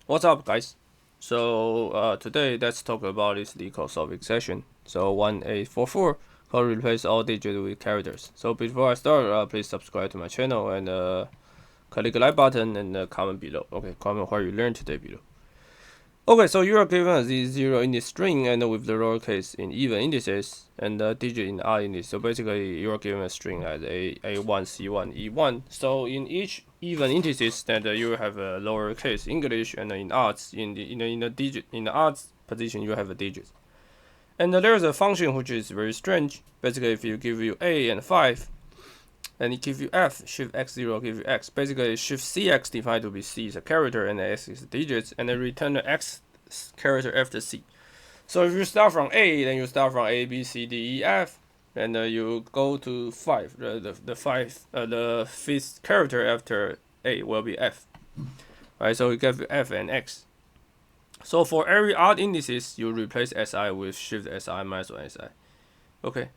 What's up, guys? So today let's talk about this Leetcode solving session. So 1844 how to replace all digits with characters. So before I start, please subscribe to my channel and click the like button and comment below. Okay, comment what you learned today below. Okay, so you are given a z0 in the string and with the lowercase in even indices and the digit in odd indices. So basically, you are given a string as a1, c1, e1. So in each even indices, that you have a lowercase English, and in odds, in the digit in the odds position, you have a digit. And there's a function which is very strange. Basically, if you give you a and 5, and it gives you f, shift x0 give you x. Basically, shift cx defined to be c is a character and x is the digits, and then return the x character after c. So if you start from a, then you start from a, b, c, d, e, f, and you go to 5. The fifth character after a will be f. Right, so you get f and x. So for every odd indices, you replace si with shift si minus 1 si. Okay.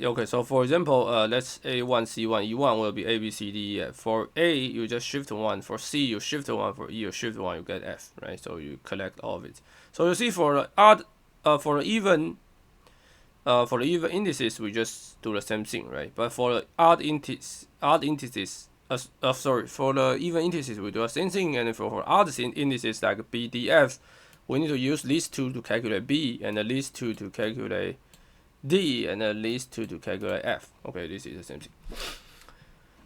Okay, so for example, let's a1, c1, e1 will be a, b, c, d, e, f. For a, you just shift 1. For c, you shift 1. For e, you shift 1. You get f, right? So you collect all of it. So you see, for the odd, for the even indices, we just do the same thing, right? But for the for the even indices, we do the same thing. And for odd indices like b, d, f, we need to use these two to calculate b, and these two to calculate D, and at least 2 to calculate F. Okay, this is the same thing.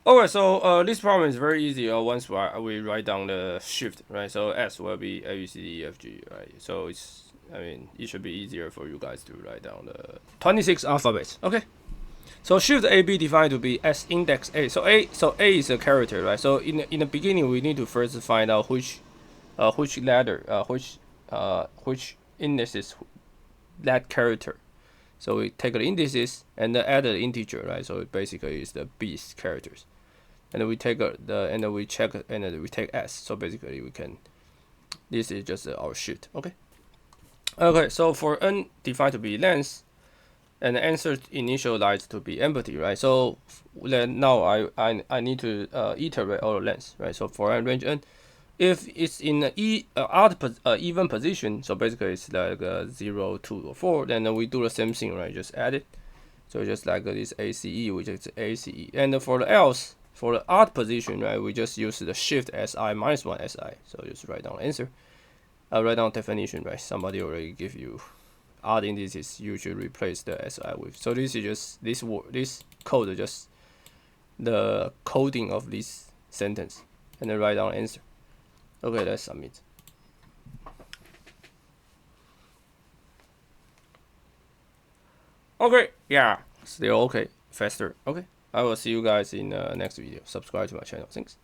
Okay, so this problem is very easy once we write down the shift, right? So S will be A, B, C, D, E, F, G, right? So it should be easier for you guys to write down the 26 alphabets. Okay. So shift AB defined to be S index A. So A is a character, right? So in the beginning, we need to first find out which letter, which indices that character. So we take the indices and add the integer, right? So it basically is the b's characters, and then we take and then we check, and then we take s. So basically we can. This is just our shift. Okay. Okay. So for n defined to be length, and the answer initialized to be empty, right? So then now I need to iterate all the lengths, right? So for range n, if it's in an even position, so basically it's like 0, 2, or 4, then we do the same thing, right? Just add it. So just like this ACE, which is ACE. And for the else, for the odd position, right, we just use the shift SI minus 1 SI. So just write down the answer. Write down definition, right? Somebody already give you odd indices, you should replace the SI with. So this is just this code is just the coding of this sentence, and then write down the answer. Okay, let's submit. Okay, yeah, still okay, faster. Okay, I will see you guys in the next video. Subscribe to my channel. Thanks.